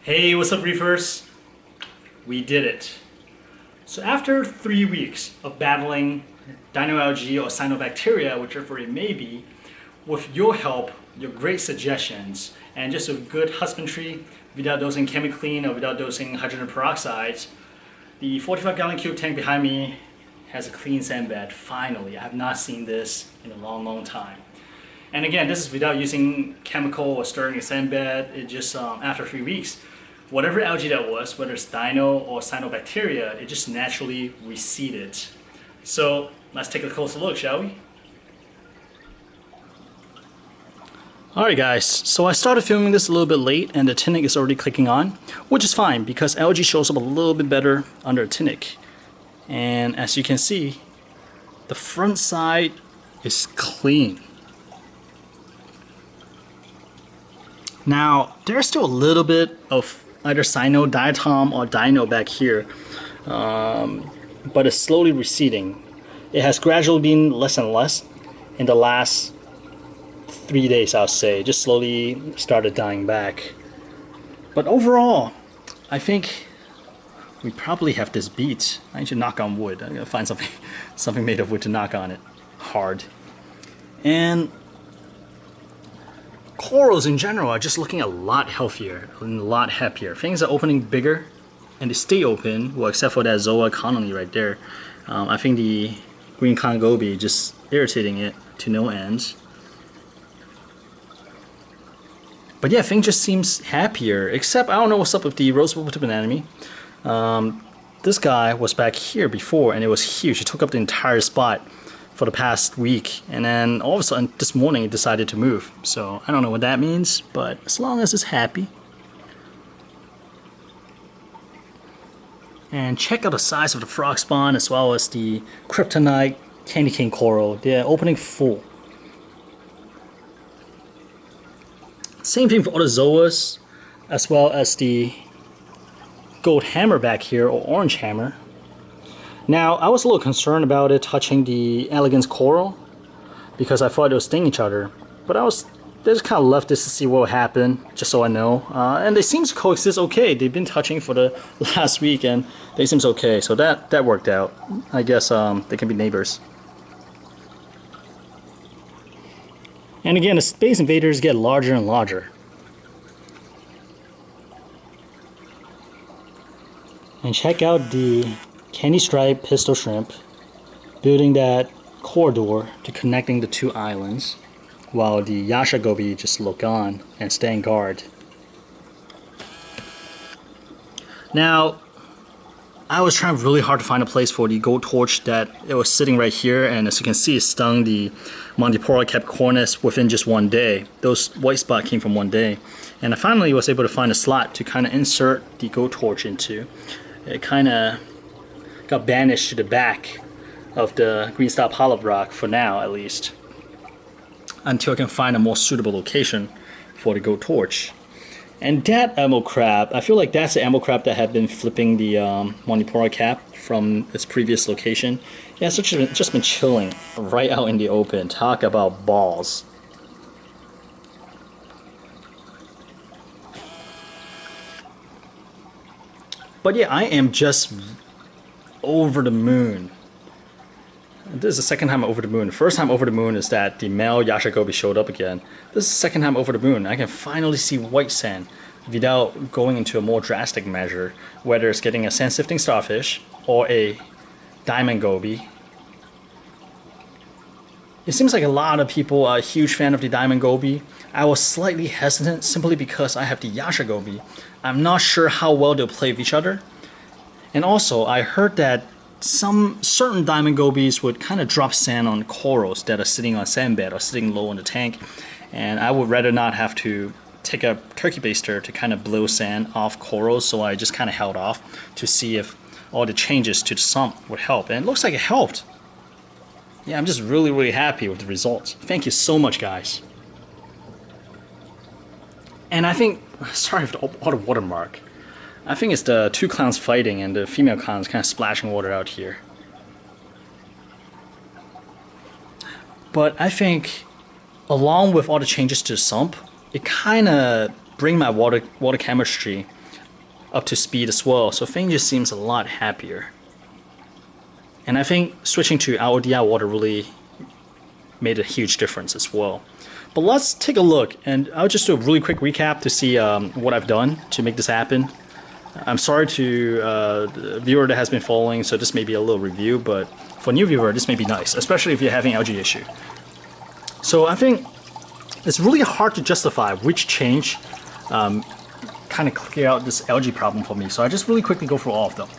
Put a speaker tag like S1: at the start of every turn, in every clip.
S1: Hey, what's up, Reefers? We did it. So after 3 weeks of battling Dino Algae or Cyanobacteria, whichever it may be, with your help, your great suggestions, and just a good husbandry without dosing chemically or without dosing hydrogen peroxide, the 45-gallon cube tank behind me has a clean sand bed, finally. I have not seen this in a long time. And again, this is without using chemical or stirring a sand bed. It just, after 3 weeks, whatever algae that was, whether it's Dino or Cyanobacteria, it just naturally receded. So let's take a closer look, shall we? Alright guys, so I started filming this a little bit late and the tinic is already clicking on, which is fine because algae shows up a little bit better under a tinic. And as you can see, the front side is clean. Now, there's still a little bit of either Cyano, diatom, or Dino back here, but it's slowly receding. It has gradually been less and less in the last 3 days, I'll say. Just slowly started dying back. But overall, I think we probably have this beat. I need to knock on wood. I'm gonna find something made of wood to knock on it hard. And corals in general are just looking a lot healthier and a lot happier. Things are opening bigger and they stay open, well, except for that zoa colony right there. I think the green Goby just irritating it to no end. But yeah, things just seems happier, except I don't know what's up with the rosebud tube anemone. This guy was back here before and it was huge. It took up the entire spot for the past week, and then all of a sudden this morning it decided to move. So I don't know what that means, but as long as it's happy. And check out the size of the frog spawn as well as the kryptonite candy cane coral. They're opening full. Same thing for all the zoas, as well as the gold hammer back here, or orange hammer. Now, I was a little concerned about it touching the elegance coral because I thought it would sting each other, but they just kind of left this to see what would happen, just so I know. And they seem to coexist okay. They've been touching for the last week and they seem okay, so that worked out. I guess they can be neighbors. And again, the space invaders get larger and larger. And check out the candy stripe pistol shrimp building that corridor to connecting the two islands, while the Yasha Goby just look on and stand guard. Now, I was trying really hard to find a place for the gold torch that it was sitting right here, and as you can see, it stung the Montiporakept cornus within just 1 day. Those white spots came from 1 day. And I finally was able to find a slot to kind of insert the gold torch into. It kind of got banished to the back of the green star polyp rock for now, at least, until I can find a more suitable location for the gold torch. And that emerald crab, I feel like that's the emerald crab that had been flipping the Montiporakept from its previous location. Yeah, it's just been chilling right out in the open. Talk about balls. But yeah, I am just over the moon. This is the second time over the moon. The first time over the moon is that the male Yasha Goby showed up again. This is the second time over the moon. I can finally see white sand without going into a more drastic measure, whether it's getting a sand sifting starfish or a diamond goby. It seems like a lot of people are a huge fan of the diamond goby. I was slightly hesitant simply because I have the Yasha Goby. I'm not sure how well they'll play with each other. And also, I heard that some certain diamond gobies would kind of drop sand on corals that are sitting on a sand bed or sitting low in the tank. And I would rather not have to take a turkey baster to kind of blow sand off corals, so I just kind of held off to see if all the changes to the sump would help. And it looks like it helped. Yeah, I'm just really happy with the results. Thank you so much, guys. And I think, sorry for all the watermark. I think it's the two clowns fighting and the female clowns kind of splashing water out here. But I think, along with all the changes to the sump, it kind of bring my water chemistry up to speed as well. So things just seems a lot happier. And I think switching to RODI water really made a huge difference as well. But let's take a look, and I'll just do a really quick recap to see what I've done to make this happen. I'm sorry to the viewer that has been following, so this may be a little review, but for a new viewer, this may be nice, especially if you're having algae issue. So I think it's really hard to justify which change kind of clear out this algae problem for me. So I just really quickly go through all of them.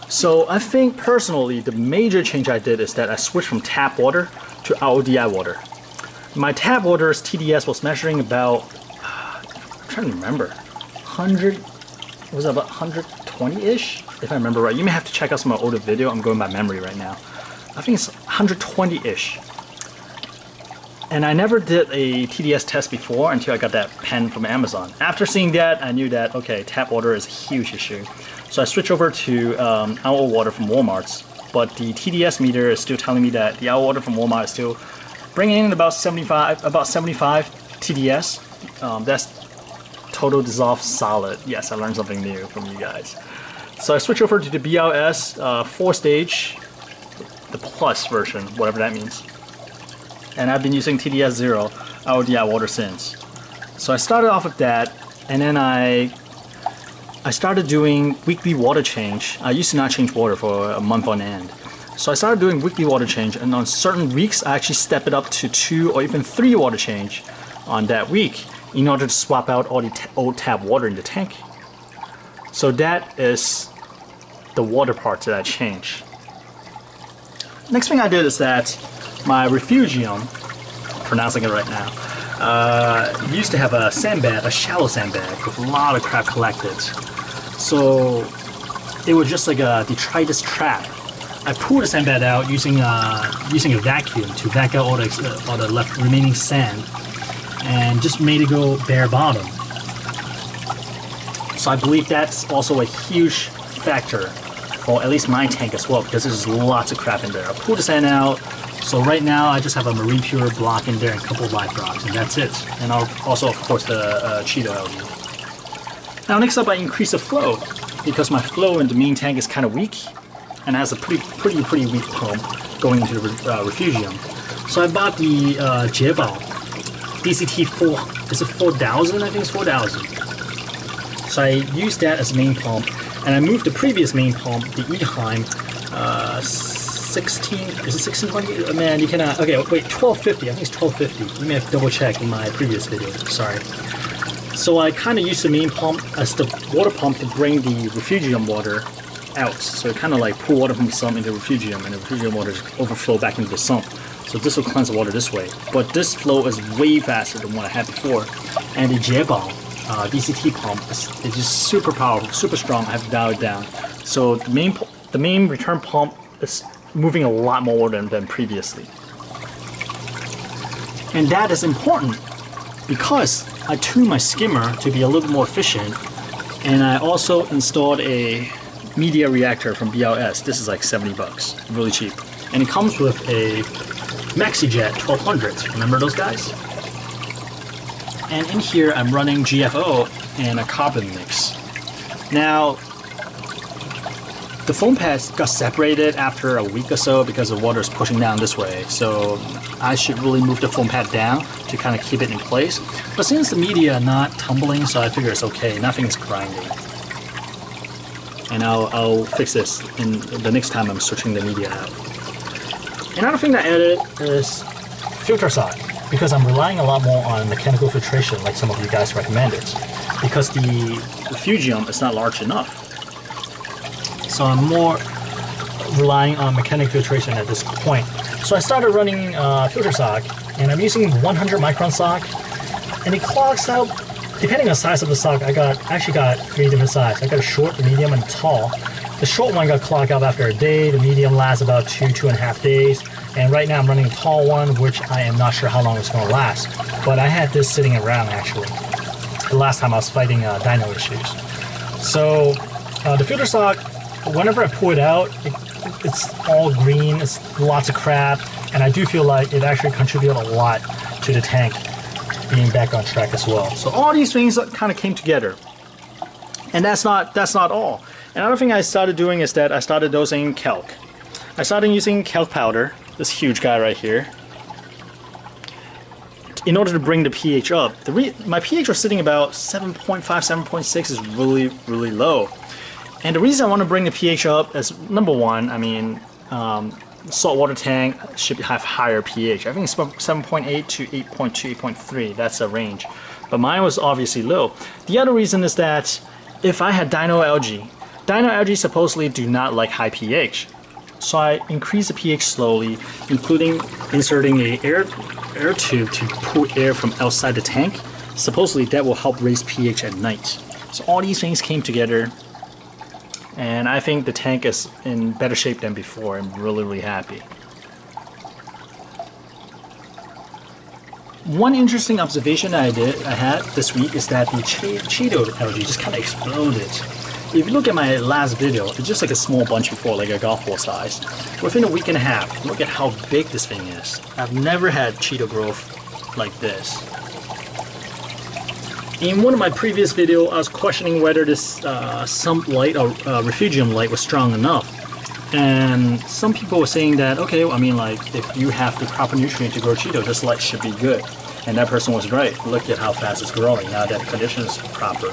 S1: So I think personally, the major change I did is that I switched from tap water to RODI water. My tap water's TDS was measuring about, I'm trying to remember, 100, was it about 120-ish, if I remember right. You may have to check out some of my older video, I'm going by memory right now. I think it's 120-ish. And I never did a TDS test before until I got that pen from Amazon. After seeing that, I knew that, okay, tap water is a huge issue. So I switched over to RO water from Walmart's, but the TDS meter is still telling me that the RO water from Walmart is still bringing in about 75 TDS. That's total dissolved solid. Yes, I learned something new from you guys. So I switched over to the BLS 4-stage, the plus version, whatever that means. And I've been using TDS 0 RODI water since. So I started off with that, and then I started doing weekly water change. I used to not change water for a month on end. So I started doing weekly water change, and on certain weeks I actually step it up to 2 or even 3 water change on that week in order to swap out all the old tap water in the tank. So that is the water part that I changed. Next thing I did is that my refugium, pronouncing it right now, used to have a sandbag, a shallow sandbag with a lot of crap collected. So it was just like a detritus trap. I pulled the sandbag out using a vacuum to vac out all the left remaining sand, and just made it go bare bottom. So I believe that's also a huge factor for at least my tank as well, because there's lots of crap in there. I pulled the sand out, so right now I just have a marine pure block in there and a couple of live rocks, and that's it. And also, of course, the Dino Algae. Now next up, I increase the flow, because my flow in the main tank is kind of weak, and has a pretty weak pump going into the refugium. So I bought the Goby DCT 4, is it 4000? I think it's 4000. So I used that as main pump, and I moved the previous main pump, the Eheim 16, is it 1620? Man, you cannot, okay, wait, 1250, I think it's 1250. You may have to double check in my previous video, sorry. So I kind of used the main pump as the water pump to bring the refugium water out. So kind of like pull water from the sump into the refugium, and the refugium water just overflow back into the sump. So this will cleanse the water this way. But this flow is way faster than what I had before. And the Goby DCT pump is just super powerful, super strong. I have to dial it down. So the main return pump is moving a lot more water than previously. And that is important because I tuned my skimmer to be a little bit more efficient, and I also installed a media reactor from BLS. This is like 70 bucks, really cheap. And it comes with a MaxiJet 1200. Remember those guys? And in here I'm running GFO and a carbon mix. Now, the foam pads got separated after a week or so because the water is pushing down this way. So I should really move the foam pad down to kind of keep it in place. But since the media not tumbling, so I figure it's okay, nothing's grinding. And I'll fix this in the next time I'm switching the media out. Another thing that I added is filter sock, because I'm relying a lot more on mechanical filtration like some of you guys recommended, because the refugium is not large enough. So I'm more relying on mechanical filtration at this point. So I started running filter sock, and I'm using 100 micron sock, and it clogs out, depending on the size of the sock. I actually got 3 different sizes. I got a short, the medium, and tall. The short one got clogged out after a day, the medium lasts about 2.5 days, and right now I'm running a tall one, which I am not sure how long it's going to last. But I had this sitting around actually, the last time I was fighting dino issues. So the filter sock, whenever I pull it out, it's all green, it's lots of crap, and I do feel like it actually contributed a lot to the tank being back on track as well. So all these things kind of came together. And that's not all. Another thing I started doing is that I started dosing kelp. I started using kelp powder, this huge guy right here, in order to bring the pH up. My pH was sitting about 7.5, 7.6 is really, really low. And the reason I want to bring the pH up is, number one, I mean, saltwater tank should have higher pH. I think it's about 7.8 to 8.2, 8.3, that's the range. But mine was obviously low. The other reason is that if I had Dino Algae supposedly do not like high pH. So I increased the pH slowly, including inserting an air tube to pull air from outside the tank. Supposedly that will help raise pH at night. So all these things came together, and I think the tank is in better shape than before. I'm really, really happy. One interesting observation I had this week is that the Cheeto algae just kind of exploded. If you look at my last video, it's just like a small bunch before, like a golf ball size. Within a week and a half, look at how big this thing is. I've never had Cheeto growth like this. In one of my previous videos, I was questioning whether this sunlight or refugium light was strong enough. And some people were saying that, okay, I mean, like, if you have the proper nutrient to grow Cheeto, this light should be good. And that person was right. Look at how fast it's growing now that the condition is proper.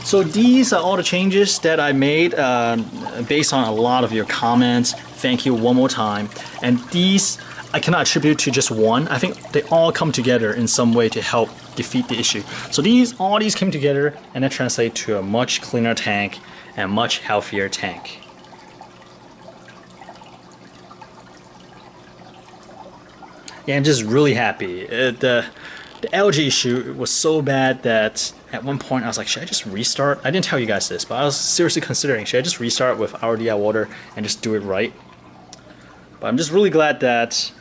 S1: So these are all the changes that I made based on a lot of your comments. Thank you one more time. And these I cannot attribute to just one. I think they all come together in some way to help defeat the issue. So all these came together, and that translates to a much cleaner tank and much healthier tank. Yeah, I'm just really happy. The algae issue was so bad that at one point I was like, should I just restart? I didn't tell you guys this, but I was seriously considering, should I just restart with RDI water and just do it right? But I'm just really glad that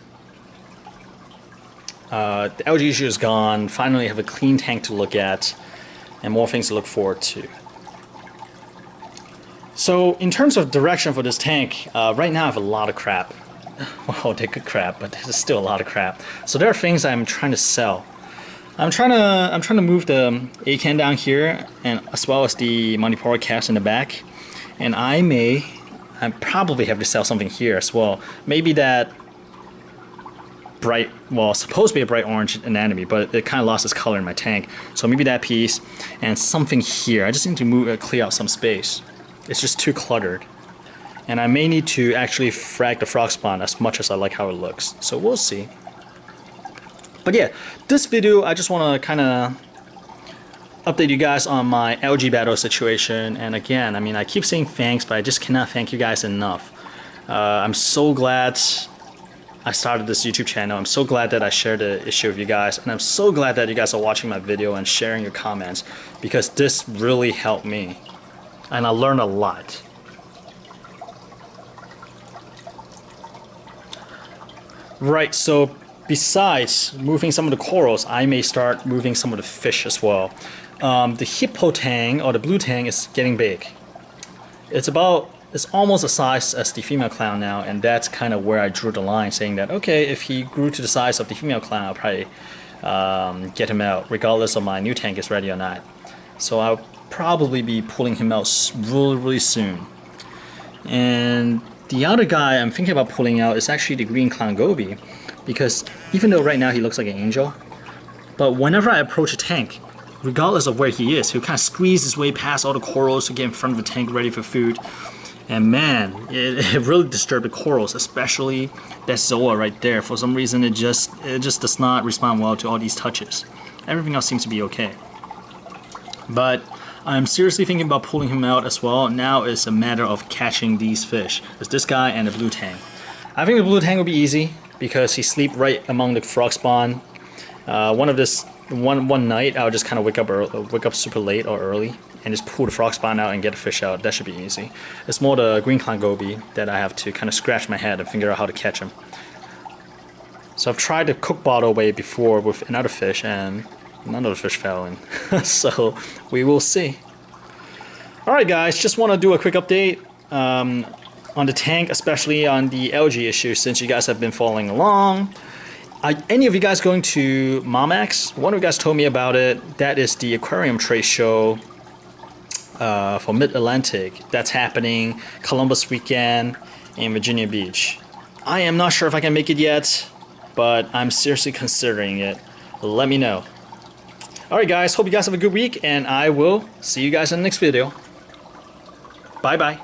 S1: the algae issue is gone. Finally have a clean tank to look at and more things to look forward to. So in terms of direction for this tank, right now I have a lot of crap. Well, they're good crap, but there's still a lot of crap. So there are things I'm trying to sell. I'm trying to move the A can down here, and as well as the Montipora caps in the back. And I probably have to sell something here as well. Maybe that bright, well, supposed to be a bright orange anatomy, but it kind of lost its color in my tank. So maybe that piece and something here. I just need to clear out some space. It's just too cluttered. And I may need to actually frag the frog spawn as much as I like how it looks. So we'll see. But yeah, this video I just want to kind of update you guys on my algae battle situation. And again, I mean, I keep saying thanks, but I just cannot thank you guys enough. I'm so glad I started this YouTube channel. I'm so glad that I shared the issue with you guys, and I'm so glad that you guys are watching my video and sharing your comments, because this really helped me and I learned a lot. Right, so besides moving some of the corals, I may start moving some of the fish as well. The hippo tang, or the blue tang, is getting big. It's almost the size as the female clown now, and that's kind of where I drew the line, saying that, okay, if he grew to the size of the female clown, I'll probably get him out, regardless of my new tank is ready or not. So I'll probably be pulling him out really, really soon. And the other guy I'm thinking about pulling out is actually the green clown Goby, because even though right now he looks like an angel, but whenever I approach a tank, regardless of where he is, he'll kind of squeeze his way past all the corals to get in front of the tank ready for food. And man, it really disturbed the corals, especially that Zoa right there. For some reason, it just does not respond well to all these touches. Everything else seems to be okay. But I'm seriously thinking about pulling him out as well. Now it's a matter of catching these fish. It's this guy and the blue tang. I think the blue tang will be easy because he sleep right among the frog spawn. One night I'll just kind of wake up super late or early and just pull the frog spawn out and get a fish out. That should be easy. It's more the green clown Goby that I have to kind of scratch my head and figure out how to catch him. So I've tried the cook bottle way before with another fish, and none of the fish fell in. So we will see. Alright guys, just want to do a quick update on the tank, especially on the algae issue, since you guys have been following along. Any of you guys going to MomX? One of you guys told me about it. That is the aquarium trade show for Mid-Atlantic. That's happening Columbus weekend in Virginia Beach. I am not sure if I can make it yet, but I'm seriously considering it. Let me know. Alright guys, hope you guys have a good week, and I will see you guys in the next video. Bye bye.